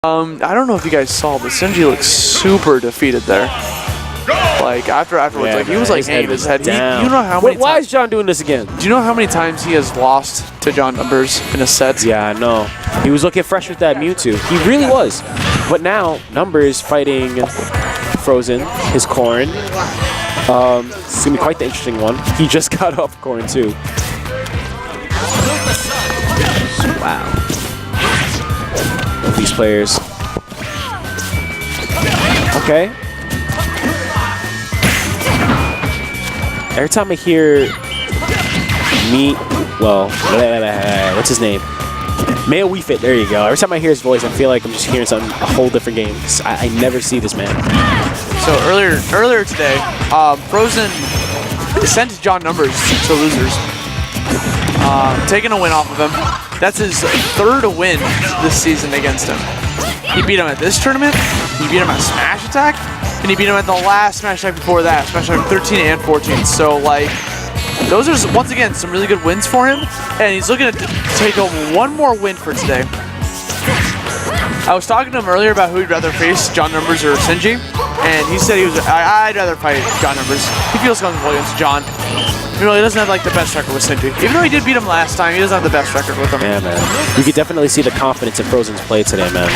I don't know if you guys saw, but Senji looks super defeated there. Like afterwards, yeah, like he was like hanging his head. Down. You know how many? Why is John doing this again? Do you know how many times he has lost to John Numbers in a set? Yeah, I know. He was looking fresh with that Mewtwo. He really was. But now Numbers fighting Frozen, his Corn. It's gonna be quite the interesting one. He just got off Corn too. Wow. These players. Okay. Every time I hear what's his name? Male Wii Fit, there you go. Every time I hear his voice, I feel like I'm just hearing something, a whole different game. I never see this man. So earlier today, Frozen sent John Numbers to losers, taking a win off of him. That's his third win this season against him. He beat him at this tournament, he beat him at Smash Attack, and he beat him at the last Smash Attack before that, Smash Attack 13 and 14. So like, those are once again some really good wins for him, and he's looking to take home one more win for today. I was talking to him earlier about who he'd rather face, John Numbers or Senji, and he said I'd rather fight John Numbers. He feels comfortable against John. You know, he doesn't have like the best record with Senji. Even though he did beat him last time, he doesn't have the best record with him. Yeah, man. You could definitely see the confidence in Frozen's play today, man.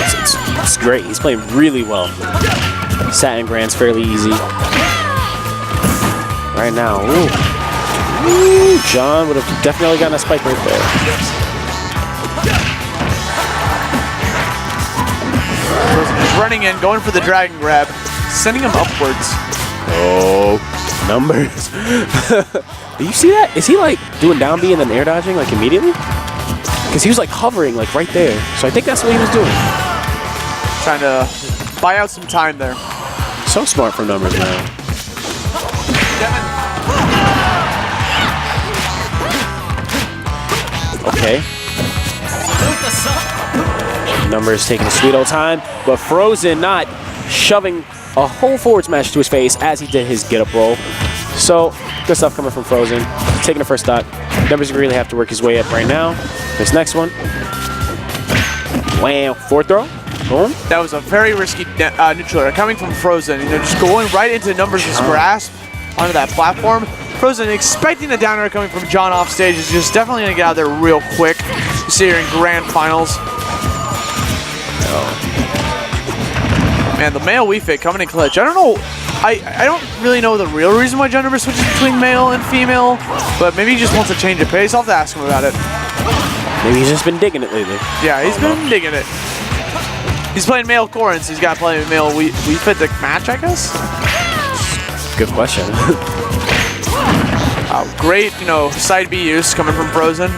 It's great. He's playing really well. Satin Grand's fairly easy. Right now, ooh. Ooh, John would have definitely gotten a spike right there. Just running in, going for the dragon grab, sending him upwards. Oh, Numbers. Do you see that? Is he like doing down B and then air dodging like immediately? Because he was like hovering like right there. So I think that's what he was doing. Trying to buy out some time there. So smart from Numbers, man. Okay. Numbers taking a sweet old time, but Frozen not shoving a whole forward smash to his face as he did his get-up roll. So, good stuff coming from Frozen. Taking the first stock. Numbers really have to work his way up right now. This next one. Wow. Forward throw. Boom. That was a very risky neutral air coming from Frozen. You know, just going right into Numbers' grasp onto that platform. Frozen expecting a down air coming from John off stage is just definitely going to get out there real quick. You see here in grand finals. Man, the male Wii Fit coming in clutch. I don't know. I don't really know the real reason why John Numbers switches between male and female, but maybe he just wants a change of pace. I'll have to ask him about it. Maybe he's just been digging it lately. Yeah, he's been digging it. He's playing male Corrin, so he's got to play male Wii Fit to match, I guess? Good question. Great, you know, side B use coming from Frozen,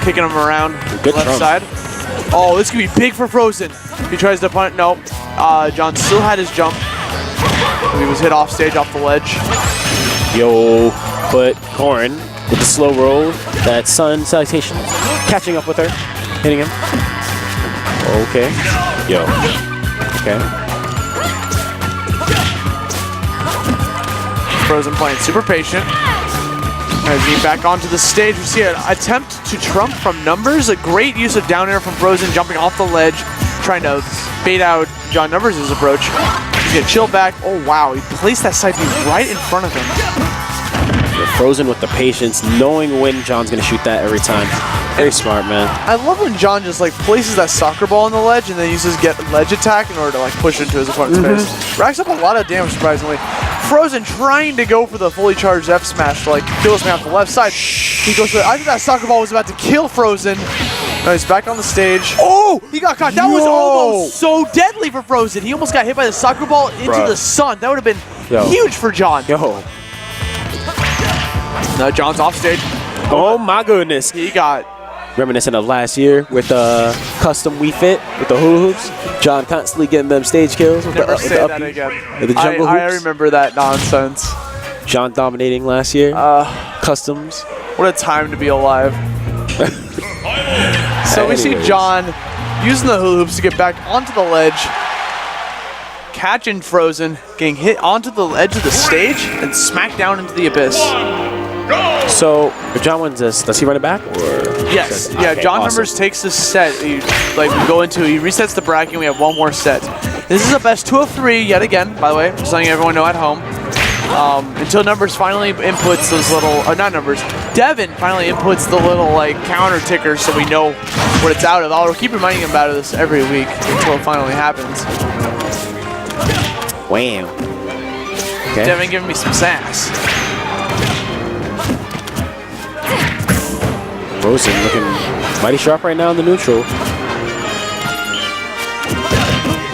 kicking him around Good left side. Oh, this could be big for Frozen. He tries to punt. Nope. John still had his jump. He was hit off stage, off the ledge. Yo, but Corrin with the slow roll, that sun salutation, catching up with her, hitting him. Okay. Yo. Okay. Frozen playing super patient. As he back onto the stage, we see an attempt to trump from Numbers. A great use of down air from Frozen, jumping off the ledge, trying to bait out John Numbers' approach. He's gonna chill back. Oh wow, he placed that side B right in front of him. Yeah, Frozen with the patience, knowing when John's gonna shoot that every time. Very smart, man. I love when John just like places that soccer ball on the ledge and then uses get ledge attack in order to like push into his opponent's face. Racks up a lot of damage, surprisingly. Frozen trying to go for the fully charged F smash to like kill this man off the left side. He goes for it. I think that soccer ball was about to kill Frozen. Now he's back on the stage. Oh, he got caught. That was almost so deadly for Frozen. He almost got hit by the soccer ball into the sun. That would have been huge for John. Yo. Now John's off stage. Oh my goodness. He got reminiscent of last year with custom Wii Fit with the hula hoops. John constantly getting them stage kills with never the say that again. With the jungle I hoops. remember that nonsense. John dominating last year. Customs. What a time to be alive. So we see John using the hula hoops to get back onto the ledge, catching Frozen, getting hit onto the edge of the stage, and smacked down into the abyss. So if John wins this, does he run it back or? Yes. Says, Yeah. okay, John awesome. Numbers takes this set. He resets the bracket. And we have one more set. This is a best 2 of 3 yet again. By the way, just letting everyone know at home. Until Numbers finally inputs those little, not Numbers, Devin finally inputs the little like counter tickers so we know what it's out of. I'll keep reminding him about this every week until it finally happens. Wham. Okay. Devin giving me some sass. Frozen looking mighty sharp right now in the neutral.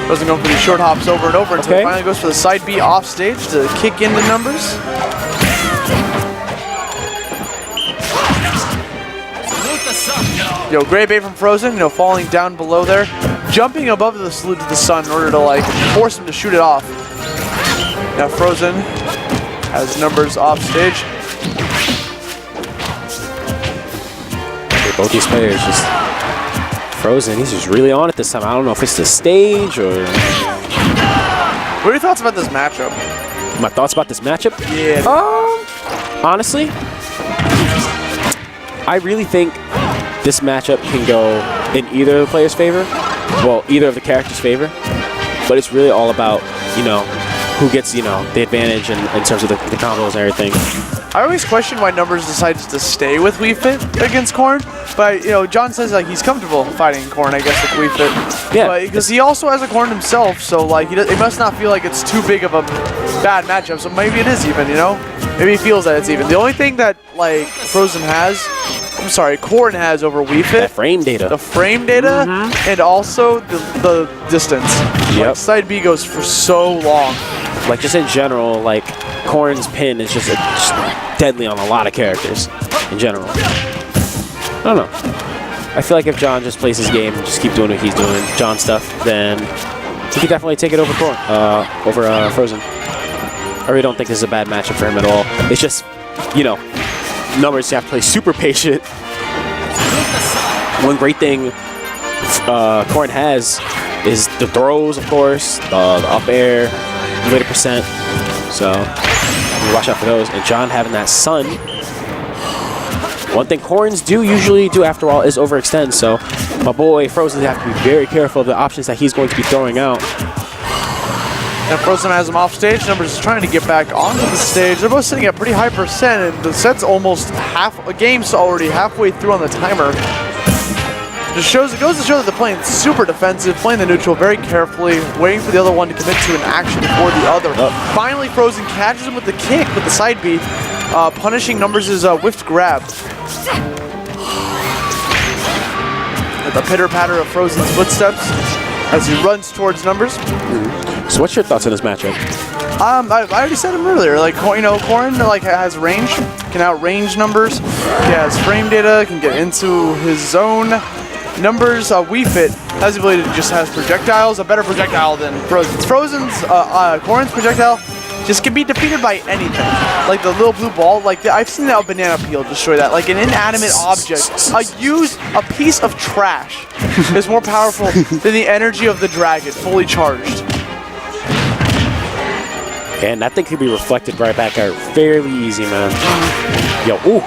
Frozen going for these short hops over and over until Okay. he finally goes for the side B off stage to kick in the Numbers. Yo, great bait from Frozen, falling down below there, jumping above the salute to the sun in order to like force him to shoot it off. Now Frozen has Numbers off stage. Both these players just Frozen. He's just really on it this time. I don't know if it's the stage or. What are your thoughts about this matchup? My thoughts about this matchup? Yeah. Honestly, I really think this matchup can go in either of the players' favor. Well, either of the characters' favor. But it's really all about, who gets, the advantage in terms of the combos and everything. I always question why Numbers decides to stay with Wii Fit against Corn, but John says like he's comfortable fighting Corn, I guess, with Wii Fit. Yeah. Because he also has a Corn himself, so like he must not feel like it's too big of a bad matchup. So maybe it is even, Maybe he feels that it's even. The only thing that like Corn has over Wii Fit. That frame data. The frame data and also the distance. Yep. Like, side B goes for so long. Like just in general, like Corn's pin is just deadly on a lot of characters in general. I don't know. I feel like if John just plays his game and just keep doing what he's doing, John stuff, then he could definitely take it over over Frozen. I really don't think this is a bad matchup for him at all. It's just, Numbers, you have to play super patient. One great thing Corn has is the throws, of course, the up air, later percent. So watch out for those. And John having that sun. One thing Corns usually do after all is overextend. So my boy Frozen have to be very careful of the options that he's going to be throwing out. And Frozen has him off stage. Numbers is trying to get back onto the stage. They're both sitting at pretty high percent, and the set's almost game's already halfway through on the timer. It goes to show that they're playing super defensive, playing the neutral very carefully, waiting for the other one to commit to an action before the other. Finally, Frozen catches him with the kick with the side B, punishing Numbers' whiffed grab. At the pitter-patter of Frozen's footsteps as he runs towards Numbers. So what's your thoughts on this matchup? I already said him earlier. Like Corn, has range, can outrange Numbers. He has frame data, can get into his zone. Numbers, Wii Fit has the ability to just has projectiles, a better projectile than Frozen's. Corn's projectile just can be defeated by anything. Like the little blue ball, I've seen that banana peel destroy that. Like an inanimate object, a piece of trash is more powerful than the energy of the dragon, fully charged. And that thing could be reflected right back out fairly easy, man. Yo, ooh.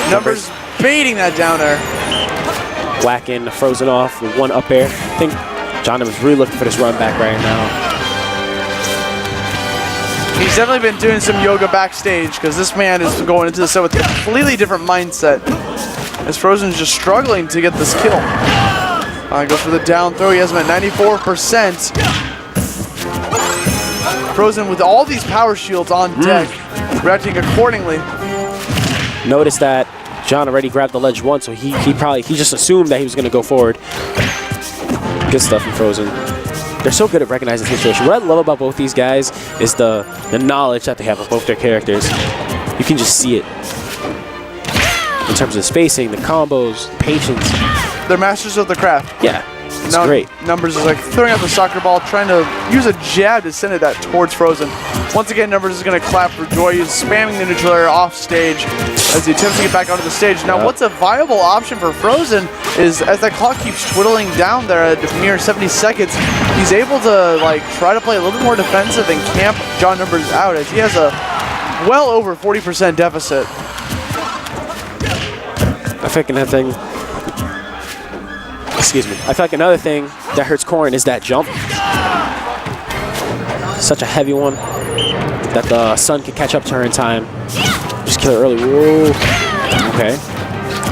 Numbers baiting that down there. Whacking Frozen off with one up air. I think John was really looking for this run back right now. He's definitely been doing some yoga backstage because this man is going into the set with a completely different mindset. As Frozen's just struggling to get this kill. Goes for the down throw. He has him at 94%. Frozen with all these power shields on deck, reacting accordingly. Notice that John already grabbed the ledge once, so he just assumed that he was going to go forward. Good stuff from Frozen. They're so good at recognizing the situation. What I love about both these guys is the knowledge that they have of both their characters. You can just see it. In terms of spacing, the combos, patience. They're masters of the craft. Yeah, it's great. Numbers is like throwing out the soccer ball, trying to use a jab to send it towards Frozen. Once again, Numbers is going to clap for joy. He's spamming the neutral air off stage as he attempts to get back onto the stage. Now, what's a viable option for Frozen is as that clock keeps twiddling down there at a mere 70 seconds, he's able to try to play a little bit more defensive and camp John Numbers out as he has a well over 40% deficit. I feel like another thing. Excuse me. I feel like another thing that hurts Corrin is that jump. Such a heavy one that the sun can catch up to her in time. Just kill her early. Whoa. Okay.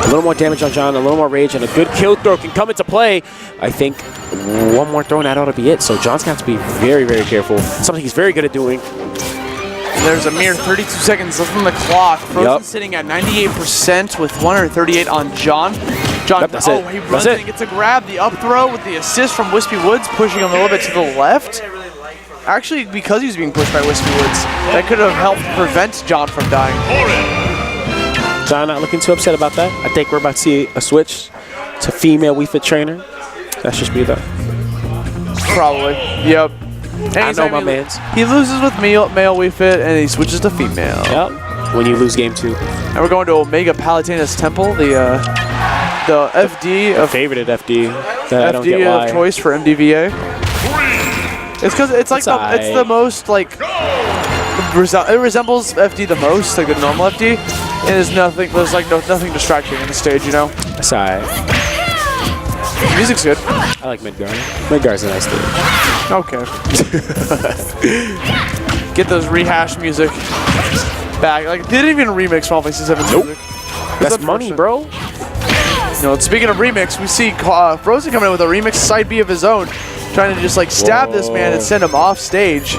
A little more damage on John, a little more rage, and a good kill throw can come into play. I think one more throw and that ought to be it. So John's going to have to be very, very careful. Something he's very good at doing. There's a mere 32 seconds left on the clock. Frozen sitting at 98% with 138 on John. John, yep, that's it. He runs and gets a grab. The up throw with the assist from Wispy Woods, pushing him a little bit to the left. Actually, because he was being pushed by Wispy Woods, that could have helped prevent John from dying. John not looking too upset about that. I think we're about to see a switch to female Wii Fit trainer. That's just me though. Probably. Yep. I know my mans. He loses with male Wii Fit and he switches to female. Yep. When you lose game 2. And we're going to Omega Palutena's Temple, the FD of favorite at FD. That I don't get FD why. of choice for MDVA. It's because it's like it's the most like it resembles FD the most, like a normal FD, and there's nothing nothing distracting on the stage, you know. That's alright. Music's good. I like Midgar. Midgar's a nice stage. Okay. Get those rehash music back. Like they didn't even remix Final Fantasy VII's music. That's money, bro. You know, speaking of remix, we see Frozen coming in with a remix side B of his own, trying to just like stab this man and send him off stage.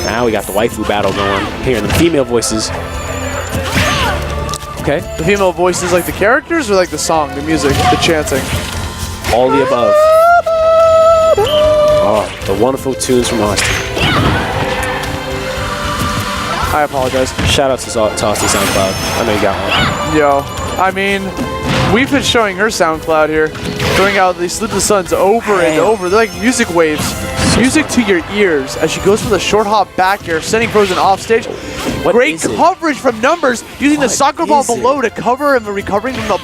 Now we got the waifu battle going. Hearing the female voices. Okay. The female voices like the characters or like the song, the music, the chanting? All the above. Oh, the wonderful tunes from Austin. I apologize. Shout out to Austin SoundCloud. I know you got one. Yo, I mean, we've been showing her SoundCloud here, throwing out these Sleep the Suns over and over. They're like music waves. Music to your ears as she goes for the short hop back air, sending Frozen off stage. Great coverage from Numbers, using the soccer ball below to cover and recovering from the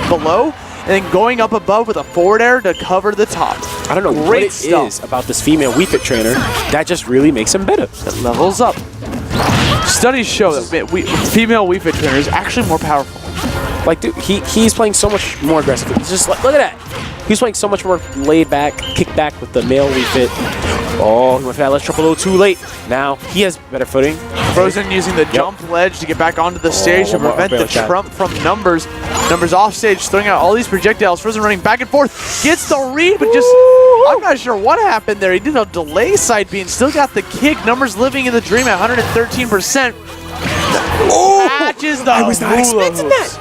below, and then going up above with a forward air to cover the top. I don't know what it is about this female Wii Fit trainer that just really makes him better. That levels up. Studies show that female Wii Fit trainer is actually more powerful. Like, dude, he's playing so much more aggressive. It's just like, look at that. He's playing so much more laid back, kick back with the male Wii Fit. Oh, he went for that left triple a little too late. Now he has better footing. Frozen using the jump ledge to get back onto the stage to prevent the trump from Numbers. Numbers off stage, throwing out all these projectiles. Frozen running back and forth, gets the read, but just, I'm not sure what happened there. He did a delay side B and still got the kick. Numbers living in the dream at 113%. Catches the I was not expecting that.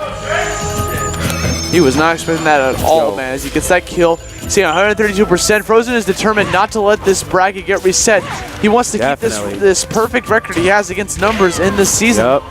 He was not expecting that at all, man. As he gets that kill, see 132%. Frozen is determined not to let this bracket get reset. He wants to keep this perfect record he has against Numbers in this season. Yep.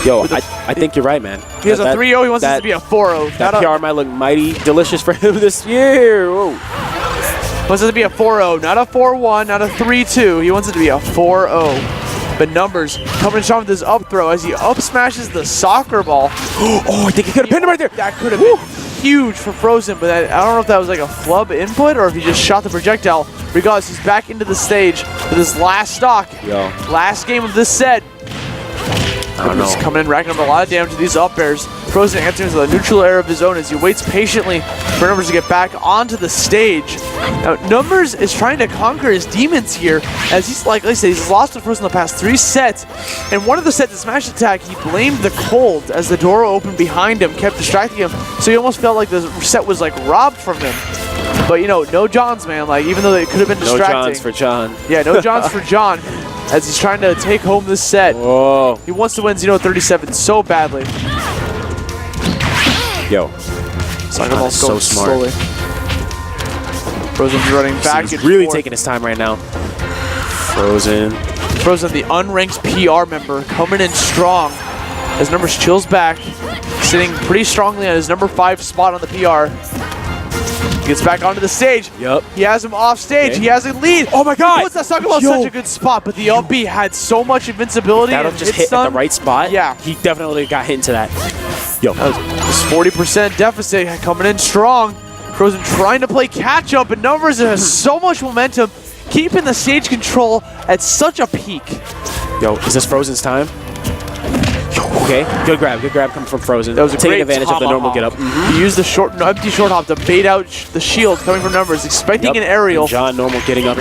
Yo, I think you're right, man. He has a 3-0. He wants this to be a 4-0. That PR might look mighty delicious for him this year. Whoa. He wants it to be a 4-0, not a 4-1, not a 3-2. He wants it to be a 4-0. But Numbers coming strong with his up throw as he up smashes the soccer ball. Oh, I think he could have pinned him right there. That could have been huge for Frozen, but I don't know if that was like a flub input or if he just shot the projectile. Regardless, he's back into the stage with his last stock. Last game of this set. I don't know. He's coming in, racking up a lot of damage to these up airs. Frozen answering with a neutral air of his own as he waits patiently for Numbers to get back onto the stage. Now, Numbers is trying to conquer his demons here, as he's, like I said, he's lost to Frozen the past 3 sets. And one of the sets, the smash attack, he blamed the cold as the door opened behind him, kept distracting him, so he almost felt like the set was like robbed from him. But you know, no Johns, man. Like, even though it could have been distracting. No Johns for John. Yeah, no Johns for John, as he's trying to take home this set. Whoa. He wants to win XenoThirtySeven so badly. Yo. Soccer ball's so going smart. slowly. Frozen's running back. He's really taking his time right now. Frozen, the unranked PR member, coming in strong as Numbers chills back, sitting pretty strongly on his number 5 spot on the PR. He gets back onto the stage. Yep. He has him off stage. He has a lead. Oh my God! He puts that soccer ball in such a good spot, but the up B had so much invincibility. That'll and just hit at the right spot. Yeah. He definitely got hit into that. Yo. That was 40% deficit coming in strong. Frozen trying to play catch up, and Numbers has so much momentum, keeping the stage control at such a peak. Yo, is this Frozen's time? Yo. Okay, good grab coming from Frozen. That was a taking great advantage of the normal get-up. He used the empty short hop to bait out the shield coming from numbers, expecting an aerial. And John normal getting up.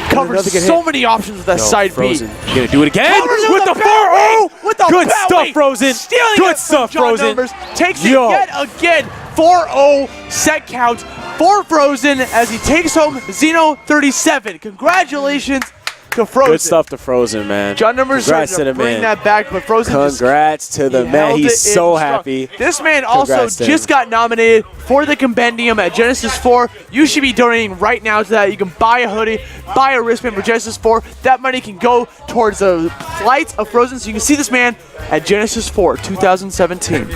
Covered so many options with that side Frozen. B. You're gonna do it again With the 4-0. With the Good belly. stuff, Frozen. Stealing Good it stuff, from John Frozen. Numbers. Takes it yet again. 4-0 set count for Frozen as he takes home XenoThirtySeven. Congratulations to Frozen. Good stuff to Frozen, man. John Numbers Congrats started to to the bring man. that back, but Frozen Congrats to the man. He's so happy. This man also Congrats to just him. got nominated for the Compendium at Genesis 4. You should be donating right now to that. You can buy a hoodie, buy a wristband for Genesis 4. That money can go towards the flights of Frozen, so you can see this man at Genesis 4 2017.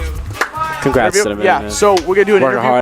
Congrats to the man. Yeah, man. so we're going to do an Working interview. hard.